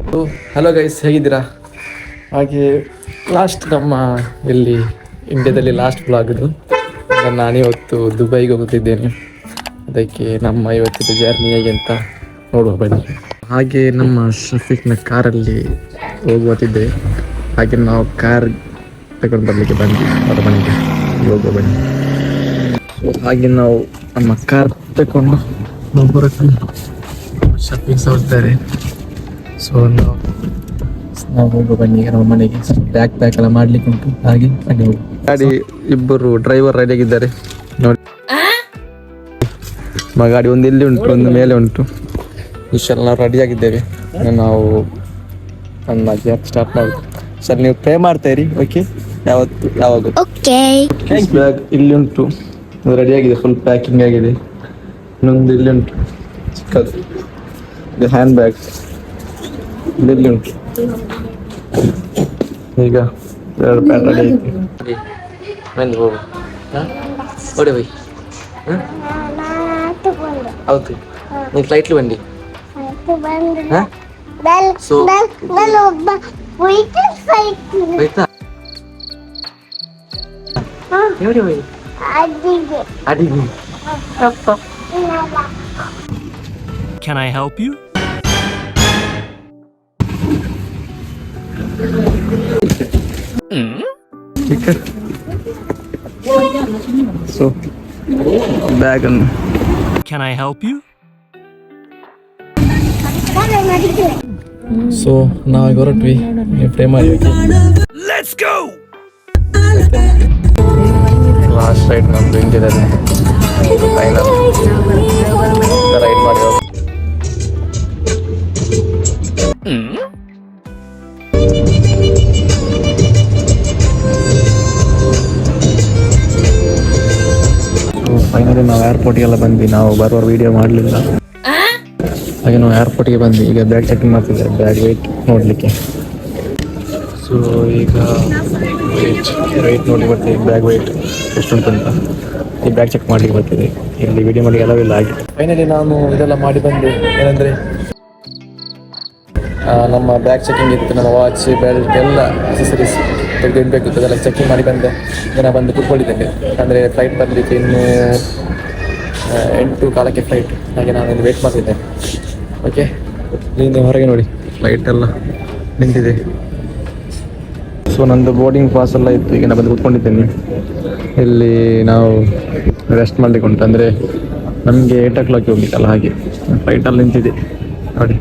Hello guys, ಹೇಗಿದ್ದೀರಾ? ಹಾಗೆ last ನಮ್ಮ ಇಲ್ಲಿ ಇಂಡಿಯಾದಲ್ಲಿ ಲಾಸ್ಟ್ ಬ್ಲಾಗ್ ಇದು. ನಾನಿವತ್ತು ದುಬೈಗೆ ಹೋಗುತ್ತಿದ್ದೇನೆ. ಅದಕ್ಕೆ ನಮ್ಮ ಇವತ್ತಿನ ಜರ್ನಿ ಹೇಗೆ ಅಂತ ನೋಡುವ ಬನ್ನಿ. ಹಾಗೆ ನಮ್ಮ ಶಫೀಕ್ನ ಕಾರಲ್ಲಿ ಹೋಗುತ್ತಿದ್ದೆ. ಹಾಗೆ ನಾವು ಕಾರ್ ತಗೊಂಡು ಬರಲಿಕ್ಕೆ ಬಂದ್ವಿ ಅವರ ಮನೆಗೆ. ಹೋಗುವ ಬನ್ನಿ. ಹಾಗೆ ನಾವು ನಮ್ಮ ಕಾರ್ ತಗೊಂಡು ಶಫೀಕ್ ಸಹ ಹೋಗ್ತಾರೆ. ಸೊ ನಾವು ಹೋಗುವ ಬನ್ನಿ ಈಗ ನಮ್ಮ ಮನೆಗೆ. ಬ್ಯಾಕ್ ಎಲ್ಲ ಮಾಡ್ಲಿಕ್ಕೆ ಉಂಟು. ಹಾಗೆ ಬನ್ನಿ ಹೋಗಿ. ಗಾಡಿ ಇಬ್ಬರು ಡ್ರೈವರ್ ರೆಡಿ ಆಗಿದ್ದಾರೆ ನೋಡಿ. ಗಾಡಿ ಒಂದು ಇಲ್ಲಿ ಉಂಟು, ಒಂದು ಮೇಲೆ ಉಂಟು. ಇಷ್ಟೆಲ್ಲ ನಾವು ರೆಡಿ ಆಗಿದ್ದೇವೆ. ನಾವು ನನ್ನ ಜಾಬ್ ಸ್ಟಾರ್ಟ್ ಮಾಡೋದು. ಸರ್, ನೀವು ಪೇ ಮಾಡ್ತಾ ಇರಿ. ಓಕೆ, ಯಾವಾಗ ಬ್ಯಾಗ್ ಇಲ್ಲಿ ಉಂಟು, ರೆಡಿ ಆಗಿದೆ, ಫುಲ್ ಪ್ಯಾಕಿಂಗ್ ಆಗಿದೆ. ಇನ್ನೊಂದು ಇಲ್ಲಿ ಉಂಟು ಚಿಕ್ಕದು, ಇದು ಹ್ಯಾಂಡ್ ಬ್ಯಾಗ್ ಇಲ್ಲಿ ಉಂಟು. ಈಗ ಎರಡು ಪ್ಯಾನ್ ರೆಡಿ ಆಯ್ತು. ಬಂದು ಹೋಗು. ಓಡಿ ಹೋಯ್. ಹೌದು, ನೀವು ಫ್ಲೈಟ್ಲಿ ಬಂಡಿ. So Can I help you? So bag ಅನ್ನು. Can I help you? So ನಾವೀಗ ಹೊರಟ್ವಿ. ನೀವು ಫ್ರೇ ಮಾಡಿ. Let's go! ಲಾಸ್ಟ್ ರೈಡ್ ನಮ್ಮದು ಇಂಡಿಯಾದಲ್ಲಿ. ಫೈನಲ್ ರೈಡ್ ಮಾಡಿ ಹೋಗಿ. ಫೈನಲಿ ನಾವು ಏರ್ಪೋರ್ಟಿಗೆಲ್ಲ ಬಂದ್ವಿ. ನಾವು ಬರುವ ವಿಡಿಯೋ ಮಾಡಲಿಲ್ಲ. ಹಾಗೆ ನಾವು ಏರ್ಪೋರ್ಟಿಗೆ ಬಂದ್ವಿ. ಈಗ ಬ್ಯಾಗ್ ಚೆಕಿಂಗ್ ಮಾಡ್ತಿದ್ದಾರೆ, ಬ್ಯಾಗ್ ವೆಯ್ಟ್ ನೋಡಲಿಕ್ಕೆ. ಸೊ ಈಗ ವೆಯ್ಟ್ ನೋಡಿ ಬರ್ತೀವಿ, ಬ್ಯಾಗ್ ವೆಯ್ಟ್ ಎಷ್ಟುಂಟು ಅಂತ. ಈ ಬ್ಯಾಗ್ ಚೆಕ್ ಮಾಡಲಿಕ್ಕೆ ಬರ್ತಿದೆ. ಇಲ್ಲಿ ವಿಡಿಯೋ ಮಾಡಿ ಎಲ್ಲವಿಲ್ಲ. ಹಾಗೆ ಫೈನಲಿ ನಾನು ಇದೆಲ್ಲ ಮಾಡಿ ಬಂದೆ. ಏನಂದರೆ ನಮ್ಮ ಬ್ಯಾಗ್ ಚೆಕಿಂಗ್ ಇತ್ತು, ನಮ್ಮ ವಾಚ್, ಬೆಲ್ಟ್ ಎಲ್ಲ ಅಸೆಸರೀಸ್ ತೆಗೆದಿಡಬೇಕಿತ್ತು. ಅದೆಲ್ಲ ಚೆಕಿಂಗ್ ಮಾಡಿ ಬಂದೆ. ಜನ ಬಂದು ಕೂತ್ಕೊಂಡಿದ್ದೇನೆ. ಅಂದರೆ ಫ್ಲೈಟ್ ಬರಲಿಕ್ಕೆ ಇನ್ನೂ 8:15 ಫ್ಲೈಟ್. ಹಾಗೆ ನಾನು ಇಲ್ಲಿ ವೆಯ್ಟ್ ಮಾಡ್ತಿದ್ದೇನೆ. ಓಕೆ, ಇಲ್ಲಿಂದ ಹೊರಗೆ ನೋಡಿ ಫ್ಲೈಟ್ ಎಲ್ಲ ನಿಂತಿದೆ. ಸೊ ನಂದು ಬೋರ್ಡಿಂಗ್ ಪಾಸ್ ಎಲ್ಲ ಇತ್ತು. ಈಗ ನಾನು ಬಂದು ಕೂತ್ಕೊಂಡಿದ್ದೇನೆ. ಇಲ್ಲಿ ನಾವು ರೆಸ್ಟ್ ಮಾಡಲಿಕ್ಕೆ ಉಂಟು. ಅಂದರೆ ನಮಗೆ 8 o'clock ಹೋಗ್ಲಿಕ್ಕಲ್ಲ, ಹಾಗೆ ಫ್ಲೈಟಲ್ಲಿ ನಿಂತಿದೆ ನೋಡಿ.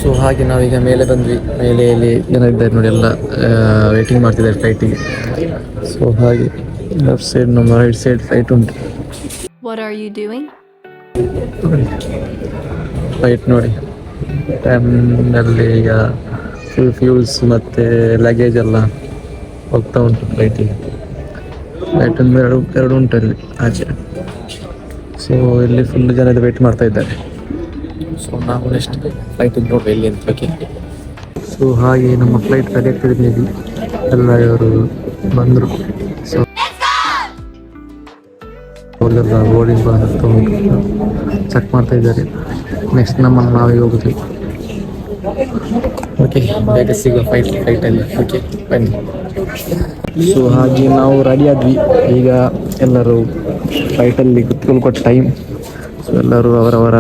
ಸೊ ಹಾಗೆ ನಾವೀಗ ಮೇಲೆ ಬಂದ್ವಿ. ಮೇಲೆ ಇಲ್ಲಿ ಜನ ಇದ್ದಾರೆ ನೋಡಿ, ಎಲ್ಲ ವೇಟಿಂಗ್ ಮಾಡ್ತಿದ್ದಾರೆ ಫ್ಲೈಟಿಗೆ. ಸೊ ಹಾಗೆ ಲೆಫ್ಟ್ ಸೈಡ್ ನಮ್ಮ ರೈಟ್ ಸೈಡ್ ಫ್ಲೈಟ್ ಉಂಟು. What are you doing? Flight ನೋಡಿ ಟೈಮ್ನಲ್ಲಿ ಈಗ ಫುಲ್ ಫ್ಯೂಲ್ಸ್ ಮತ್ತು ಲಗೇಜ್ ಎಲ್ಲ ಹೋಗ್ತಾ ಉಂಟು ಫ್ಲೈಟಿಗೆ. ಫ್ಲೈಟ್ ಒಂದು ಎರಡು ಉಂಟು ಅಲ್ಲಿ ಆಚೆ. ಸೊ ಇಲ್ಲಿ ಫುಲ್ ಜನ ವೇಟ್ ಮಾಡ್ತಾ ಇದ್ದಾರೆ. ಸೊ ನಾವು ನೆಕ್ಸ್ಟ್ ಫ್ಲೈಟ್ ನೋಡುವ ಎಲ್ಲಿ ಅಂತ. ಓಕೆ, ಸೊ ಹಾಗೆ ನಮ್ಮ ಫ್ಲೈಟ್ ರೆಡಿ ಆಗ್ತಿದೆ. ಮೇಬಿ ಎಲ್ಲ ಇವರು ಬಂದರು. ಸೊ ಅವರೆಲ್ಲ ಬೋರ್ಡಿಂಗ್ ಪಾಸ್ ತಗೊಂಡು ಚೆಕ್ ಮಾಡ್ತಾ ಇದ್ದಾರೆ. ನೆಕ್ಸ್ಟ್ ನಮ್ಮನ್ನು ನಾವೇ ಹೋಗುತ್ತೀವಿ. ಓಕೆ, ಬೇಗ ಸಿಗುವ ಫ್ಲೈಟಲ್ಲಿ. ಓಕೆ ಬನ್ನಿ. ಸೊ ಹಾಗೆ ನಾವು ರೆಡಿ ಆದ್ವಿ. ಈಗ ಎಲ್ಲರೂ ಫ್ಲೈಟಲ್ಲಿ ಕುತ್ಕೊಳ್ಕೊಟ್ಟು ಟೈಮ್. ಸೊ ಎಲ್ಲರೂ ಅವರವರ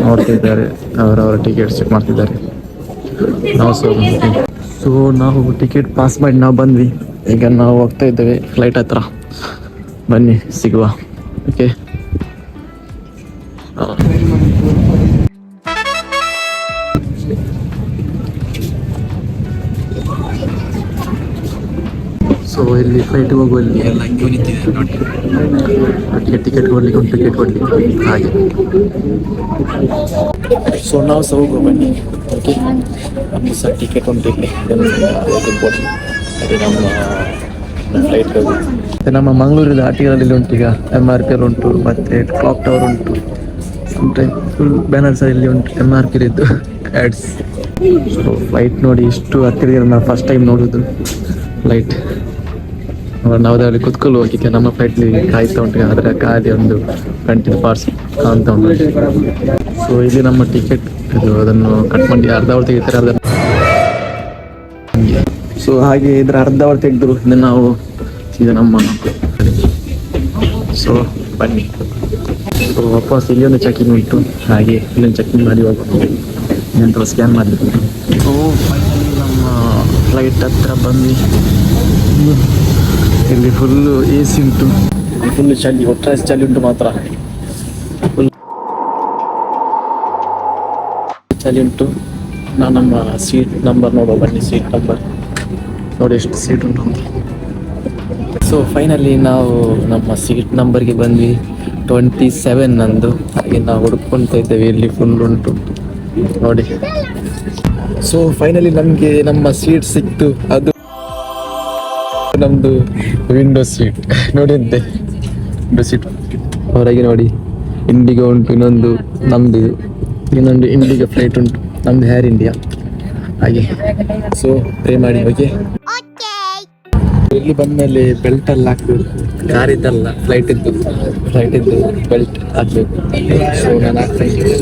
ನೋಡ್ತಾ ಇದ್ದಾರೆ, ಅವರವರ ಟಿಕೆಟ್ ಚೆಕ್ ಮಾಡ್ತಿದ್ದಾರೆ. ನಾವು ಸೊ ನಾವು ಟಿಕೆಟ್ ಪಾಸ್ ಮಾಡಿ ನಾವು ಬಂದ್ವಿ. ಈಗ ನಾವು ಹೋಗ್ತಾ ಇದ್ದೇವೆ ಫ್ಲೈಟ್ ಹತ್ರ. ಬನ್ನಿ ಸಿಗುವ. ಓಕೆ, ಸೊ ಇಲ್ಲಿ ಫ್ಲೈಟ್ ಹೋಗುವಲ್ಲಿ ಎಲ್ಲ ಕ್ಯೂ ನಿಂತಿದೆ ನೋಡಿ. ಟಿಕೆಟ್ ಕೊಡ್ಲಿಕ್ಕೆ ಉಂಟು, ಟಿಕೆಟ್ ಕೊಡ್ಲಿಕ್ಕೆ ಹಾಗೆ. ಸೊ ನಾವು ಸಹ ಹೋಗುವ ಬನ್ನಿ. ಓಕೆ, ನಮ್ಮದು ಸಹ ಟಿಕೆಟ್ ಉಂಟು ಇಲ್ಲಿ. ಅದೇ ನಮ್ಮ ಫ್ಲೈಟ್ ಹೋಗುತ್ತೆ. ಮತ್ತು ನಮ್ಮ ಮಂಗಳೂರಿನ ಆಟಿಗಳಲ್ಲಿ ಉಂಟು. ಈಗ MRP ಉಂಟು, ಮತ್ತು ಕ್ಲಾಕ್ ಟವರ್ ಉಂಟು. ಸಮ್ಟೈಮ್ ಫುಲ್ ಬ್ಯಾನರ್ಸ್ ಇಲ್ಲಿ ಉಂಟು MRP ಇದ್ದು ಆ್ಯಡ್ಸ್. ಸೊ ಫ್ಲೈಟ್ ನೋಡಿ ಇಷ್ಟು ಹತ್ತಿರ ನಾನು ಫಸ್ಟ್ ಟೈಮ್ ನೋಡೋದು ಫ್ಲೈಟ್. ನಾವು ಅದರಲ್ಲಿ ಕುತ್ಕೊಳ್ಳು ಹೋಗಿದ್ದೆ. ನಮ್ಮ ಫ್ಲೈಟ್ಲಿ ಕಾಯ್ತಾ ಉಂಟು. ಅದರ ಖಾಲಿ ಒಂದು ಕಂಟಿನ್ಯೂ ಪಾರ್ಟ್ಸ್ ಕಾಣ್ತಾ ಉಂಟು. ಸೊ ಇಲ್ಲಿ ನಮ್ಮ ಟಿಕೆಟ್ ಇದು, ಅದನ್ನು ಕಟ್ ಮಾಡಿ ಅರ್ಧ ಅವರ್ ತೆಗಿತಾರೆ. ಅದನ್ನು ಸೊ ಹಾಗೆ ಇದ್ರ ಅರ್ಧ ಅವರ್ ತೆಗೆದ್ರು ಇನ್ನು ನಾವು ಈಗ ನಮ್ಮ ಸೊ ಬನ್ನಿ. ಸೊ ವಾಪಸ್ ಇಲ್ಲಿ ಒಂದು ಚೆಕಿಂಗ್ ಉಂಟು, ಹಾಗೆ ಇಲ್ಲೊಂದು ಚೆಕಿಂಗ್ ಮಾಡಿ ಹೋಗ್ಬೇಕು, ನಂತರ ಸ್ಕ್ಯಾನ್ ಮಾಡಲಿಕ್ಕೆ. ಸೊ ಫೈನಲಿ ನಮ್ಮ ಫ್ಲೈಟ್ ಹತ್ರ ಬಂದು ಇಲ್ಲಿ ಫುಲ್ಲು ಎ ಸಿ ಉಂಟು, ಫುಲ್ಲು ಚಳಿ, ಒಟ್ಟಾರೆ ಚಳಿ ಉಂಟು ಮಾತ್ರ, ಫುಲ್ ಚಳಿ ಉಂಟು. ನಾನು ನಮ್ಮ ಸೀಟ್ ನಂಬರ್ ನೋಡುವ ಬನ್ನಿ, ಸೀಟ್ ನಂಬರ್ ನೋಡಿ ಎಷ್ಟು ಸೀಟ್ ಉಂಟು ಅಂತ. ಸೊ ಫೈನಲಿ ನಾವು ನಮ್ಮ ಸೀಟ್ ನಂಬರ್ಗೆ ಬಂದ್ವಿ, 27 ನಂದು. ಹಾಗೆ ನಾವು ಹುಡ್ಕೊಳ್ತಾ ಇದ್ದೇವೆ, ಇಲ್ಲಿ ಫುಲ್ ಉಂಟು ನೋಡಿ. ಸೊ ಫೈನಲಿ ನಮಗೆ ನಮ್ಮ ಸೀಟ್ ಸಿಕ್ತು, ಅದು ನಮ್ಮದು ವಿಂಡೋ ಸೀಟ್ ನೋಡಿ ಅಂತೆ, ವಿಂಡೋ ಸೀಟ್ ಹೊರಗೆ ನೋಡಿ. ಇಂಡಿಗೋ ಉಂಟು, ಇನ್ನೊಂದು ನಮ್ಮದು, ಇನ್ನೊಂದು ಇಂಡಿಗೋ ಫ್ಲೈಟ್ ಉಂಟು, ನಮ್ಮದು ಏರ್ ಇಂಡಿಯಾ ಹಾಗೆ. ಸೊ ಪ್ರೇ ಮಾಡಿ ಓಕೆ. ಇಲ್ಲಿ ಬಂದಮೇಲೆ ಬೆಲ್ಟ್ ಎಲ್ಲ ಹಾಕ್ಬೇಕು, ಕಾರ್ ಇದ್ದಲ್ಲ ಫ್ಲೈಟ್ ಇದ್ದು ಬೆಲ್ಟ್ ಹಾಕ್ಬೇಕು. ಸೊ ನಾನು ಹಾಕ್ತಾ ಇದ್ದೀನಿ.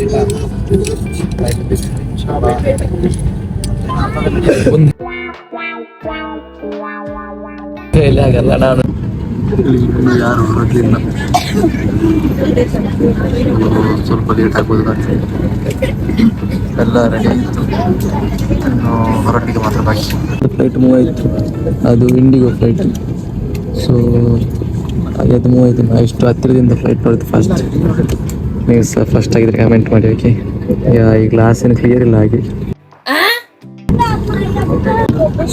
ಇಲ್ಲಿ ಆಗಲ್ಲ, ನಾನು ಯಾರು ಹೊರಡ್ಲಿಲ್ಲ, ಸ್ವಲ್ಪ ಲೇಟ್ ಆಗ್ಬೋದು ಕಾಣ್ತದೆ. ಎಲ್ಲ ರೆಡಿ ಆಯಿತು, ಇನ್ನು ಹೊರಡಲಿಕ್ಕೆ ಮಾತ್ರ ಬಾಕಿ. ಫ್ಲೈಟ್ ಮೂವ್ ಆಯಿತು, ಅದು ಇಂಡಿಗೋ ಫ್ಲೈಟ್. ಸೊ ಹಾಗೆ ಅದು ಮೂವ್ ಆಯಿತು. ನಾವು ಇಷ್ಟು ಹತ್ತಿರದಿಂದ ಫ್ಲೈಟ್ ನೋಡಿದ್ದು ಫಸ್ಟ್. ನೀವು ಸಹ ಫಸ್ಟ್ ಆಗಿದ್ರೆ ಕಮೆಂಟ್ ಮಾಡಿ ಓಕೆ. ಈ ಗ್ಲಾಸ್ ಏನು ಕ್ಲಿಯರ್ ಇಲ್ಲ ಹಾಗೆ.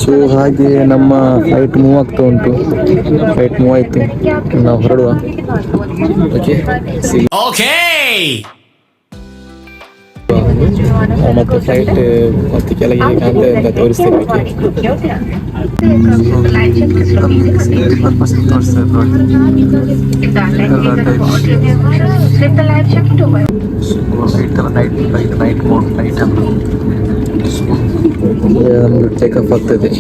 ಸೊ ಹಾಗೆ ನಮ್ಮ ಫ್ಲೈಟ್ ಮೂವ್ ಆಗ್ತಾ ಉಂಟು, ಫ್ಲೈಟ್ ಮೂವ್ ಆಯಿತು, ನಾವು ಹೊರಡುವ ಓಕೆ. ಮತ್ತೆ ಫ್ಲೈಟ್ ಮತ್ತೆ ಕೆಳಗೆ ಕಾಣ್ತಾ ಅಂತ ತೋರಿಸ್ತೇನೆ ನೈಟ್ ಮೋಡ್ ನೈಟ್ ನಮ್ದು ಟೇಕ್ ಆಫ್ ಆಗ್ತದೆ.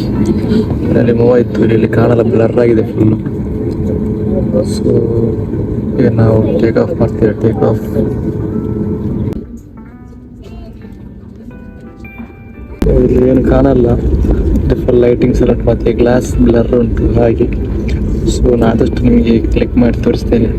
ಅಲ್ಲಿ ಮೂವ್ ಆಯಿತು, ಇಲ್ಲಿ ಕಾಣಲ್ಲ, ಬ್ಲರ್ ಆಗಿದೆ ಫುಲ್ಲು. ಸೊ ಈಗ ನಾವು ಟೇಕ್ ಆಫ್ ಮಾಡ್ತೇವೆ. ಟೇಕ್ ಆಫ್ ಇಲ್ಲಿ ಏನು ಕಾಣಲ್ಲ, ಫುಲ್ ಲೈಟಿಂಗ್ಸ್ ಎಲ್ಲ ಉಂಟು, ಮತ್ತೆ ಗ್ಲಾಸ್ ಬ್ಲರ್ ಉಂಟು ಹಾಗೆ. ಸೊ ನಾನು ಆದಷ್ಟು ನಿಮಗೆ ಕ್ಲಿಕ್ ಮಾಡಿ ತೋರಿಸ್ತೇನೆ.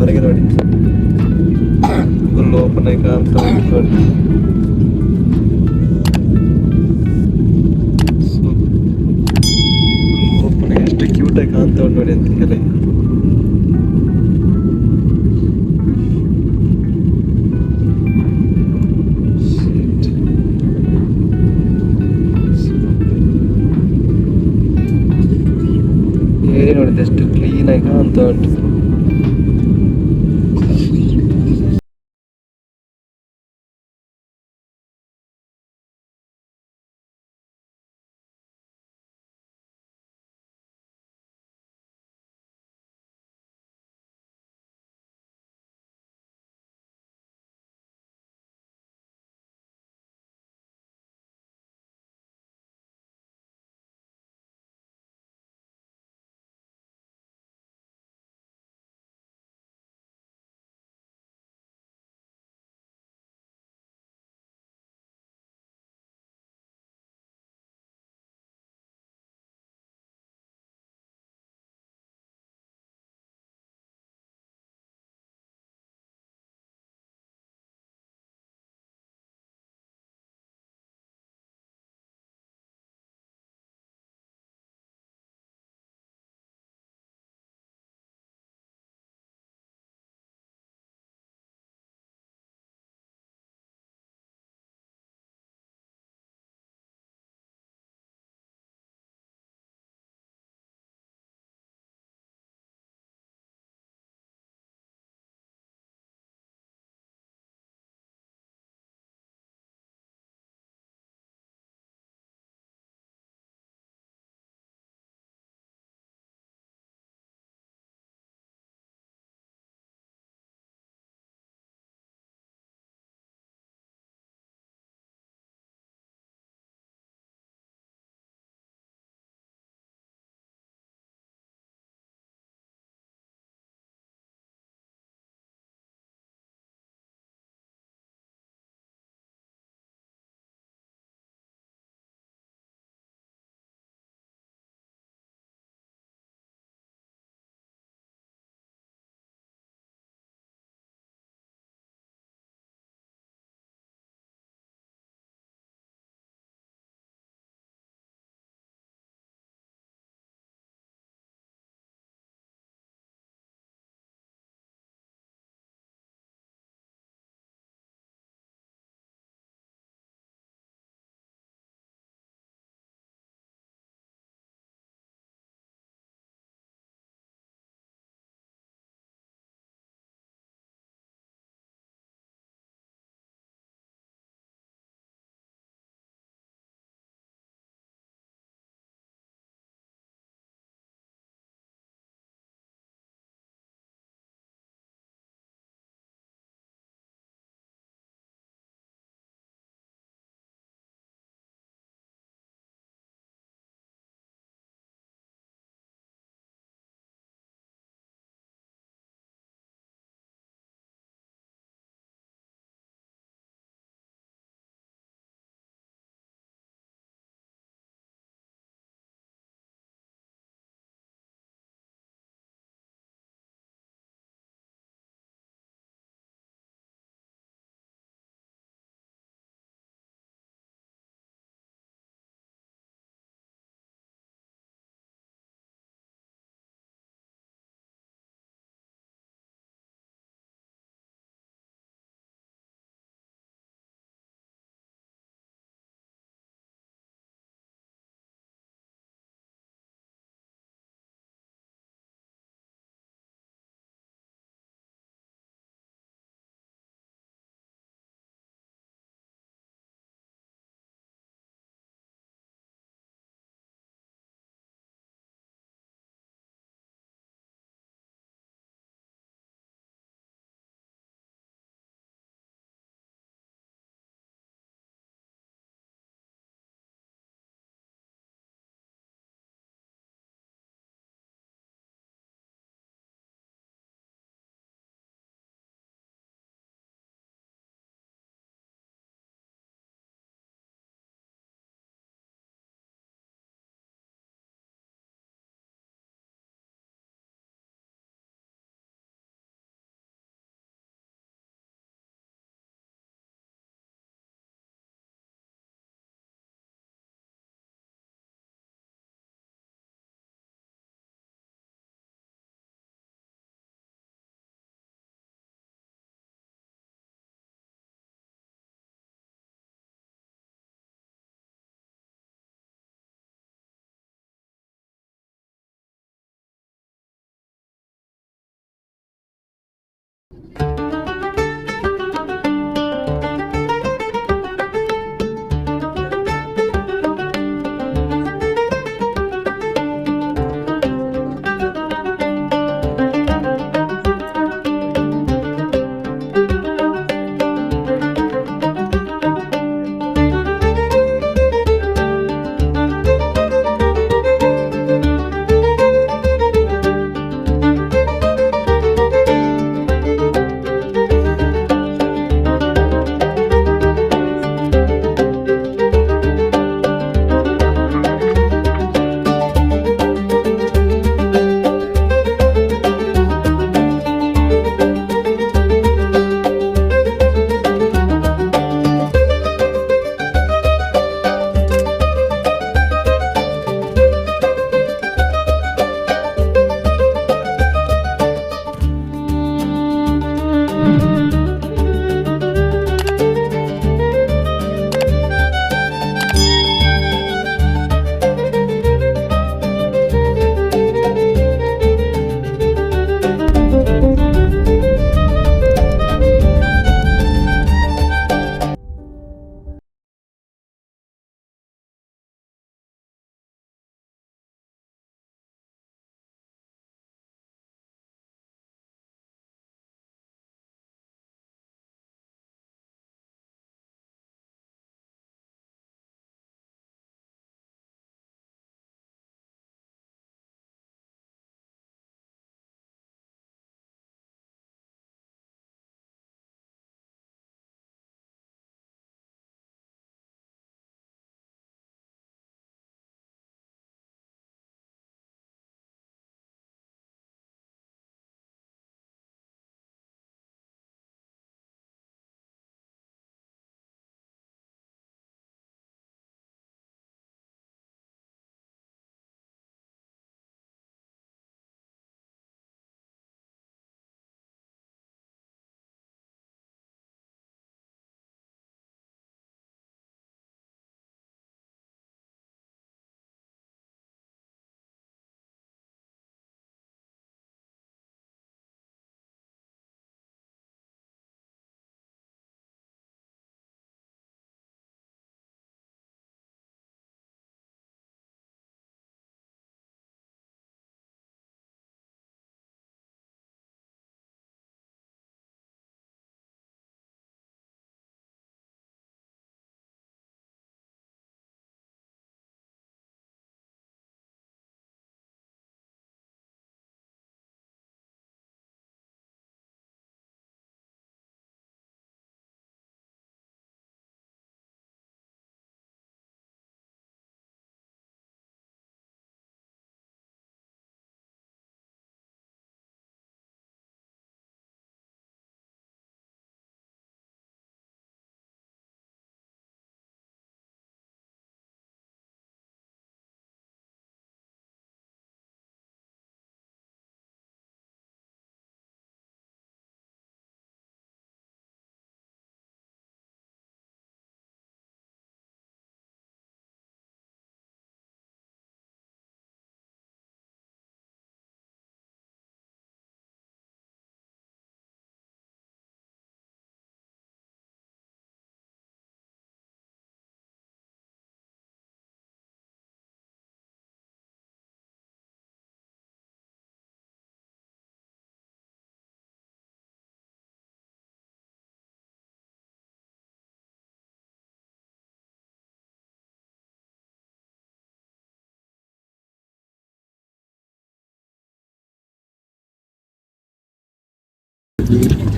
ಹೊರಗೆ ನೋಡಿ ಫುಲ್ ಓಪನ್ ಆಗಿ ಕಾಣ್ತಾ ಉಂಟು. ಓಪನ್ ಆಗಿ ಎಷ್ಟು ಕ್ಯೂಟ್ ಆಗಿ ಕಾಣ್ತಾ ಉಂಟು ನೋಡಿ ಅಂತ ಕೆಳಗೆ. ನೋಡಿದೆ ಎಷ್ಟು ಕ್ಲೀನ್ ಆಗಿ ಕಾಣ್ತಾ ಉಂಟು.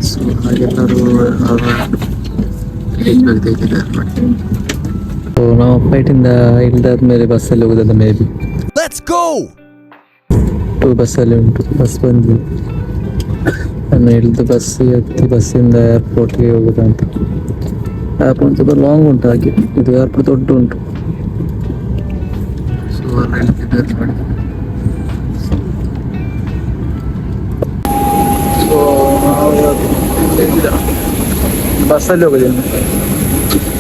ಸೊ ಹಾಗೆಲ್ಲರೂ ಸೊ ನಾವು ಫ್ಲೈಟಿಂದ ಇಲ್ದಾದ್ಮೇಲೆ ಬಸ್ಸಲ್ಲಿ ಹೋಗೋದಲ್ಲ ಮೇ ಬಿ. Let's go! ಬಸ್ಸಲ್ಲಿ ಉಂಟು, ಬಸ್ ಬಂದು ನಾನು ಇಳಿದು ಹತ್ತಿ ಬಸ್ಸಿಂದ ಏರ್ಪೋರ್ಟ್ಗೆ ಹೋಗೋದಂತ. ಏರ್ಪೋರ್ಟ್ ಸ್ವಲ್ಪ ಲಾಂಗ್ ಉಂಟು, ಹಾಗೆ ಇದು ಏರ್ಪೋರ್ಟ್ ದೊಡ್ಡ ಉಂಟು. ಸೊ ಹೇಳ್ತಿದ್ದಾರೆ ನೋಡಿ. ಸೊ ಬಸ್ಸಲ್ಲಿ ಹೋಗೋದೇನು.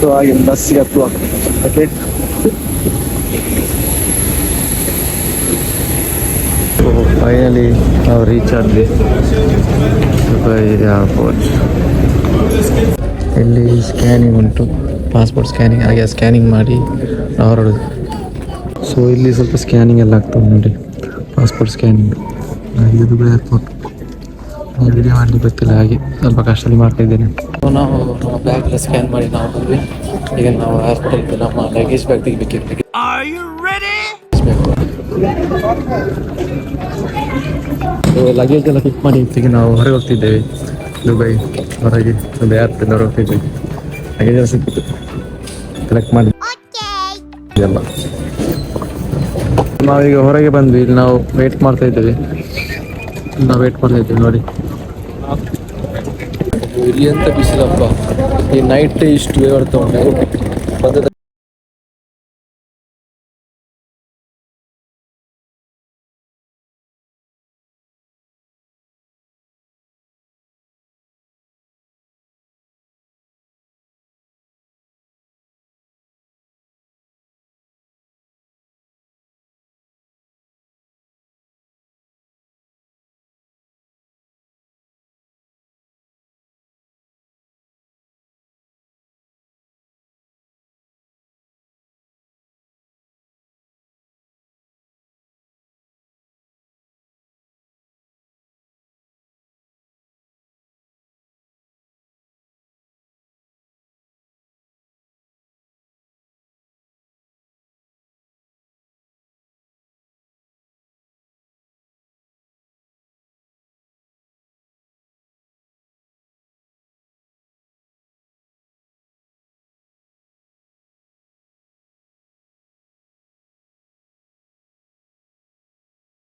ಸೊ ಹಾಗೆ ಬಸ್ಸಿಗೆ ಹತ್ತುವ. ಓಕೆ, ಫೈನಲಿ ನಾವು ರೀಚ್ ಆದ್ವಿ ದುಬೈ ಏರ್ಪೋರ್ಟ್. ಇಲ್ಲಿ ಸ್ಕ್ಯಾನಿಂಗ್ ಉಂಟು, ಪಾಸ್ಪೋರ್ಟ್ ಸ್ಕ್ಯಾನಿಂಗ್. ಹಾಗೆ ಸ್ಕ್ಯಾನಿಂಗ್ ಮಾಡಿ ನಾವು ಹೊರಡೋದು. ಸೊ ಇಲ್ಲಿ ಸ್ವಲ್ಪ ಸ್ಕ್ಯಾನಿಂಗ್ ಎಲ್ಲ ಆಗ್ತದೆ ನೋಡಿ, ಪಾಸ್ಪೋರ್ಟ್ ಸ್ಕ್ಯಾನಿಂಗ್. ಇದು ದುಬೈ ಏರ್ಪೋರ್ಟ್. ವಿಡಿಯೋ ಮಾಡಲಿಕ್ಕೆ ಗೊತ್ತಿಲ್ಲ, ಹಾಗೆ ಸ್ವಲ್ಪ ಕಷ್ಟದಲ್ಲಿ ಮಾಡ್ತಾಯಿದ್ದೇನೆ. ಸೊ ನಾವು ನಮ್ಮ ಬ್ಯಾಗ್ ಸ್ಕ್ಯಾನ್ ಮಾಡಿ ನಾವು ಬಂದ್ವಿ. ಈಗ ನಾವು ಏರ್ಪೋರ್ಟಲ್ಲಿ ನಮ್ಮ ಲಗೇಜ್ ಬ್ಯಾಗ್ ತೆಗಿಬೇಕಿತ್ತು. Are you ready? ಲಗೇಜ್ ಎಲ್ಲ ಪಿಕ್ ಮಾಡಿ ಈಗ ನಾವು ಹೊರಗೆ ಹೋಗ್ತಿದ್ದೇವೆ. ದುಬೈ ಹೊರಗೆ ಒಂದು ಏರ್ಪೋರ್ಟ್ ಹೊರಗೆ ಹೋಗ್ತಿದ್ದೇವೆ. ಲಗೇಜ್ ಎಲ್ಲ ಸಿಕ್ಕಿತ್ತು, ಕಲೆಕ್ಟ್ ಮಾಡಿ ಎಲ್ಲ. ನಾವೀಗ ಹೊರಗೆ ಬಂದ್ವಿ. ಇಲ್ಲಿ ನಾವು ವೇಟ್ ಮಾಡ್ತಾ ಇದ್ದೇವೆ ನೋಡಿ. ಇಲ್ಲಿ ಎಂತ ಬಿಸಿಲಪ್ಪ, ಈ ನೈಟ್ ಇಷ್ಟು ಬರ್ತಾ ಉಂಟು.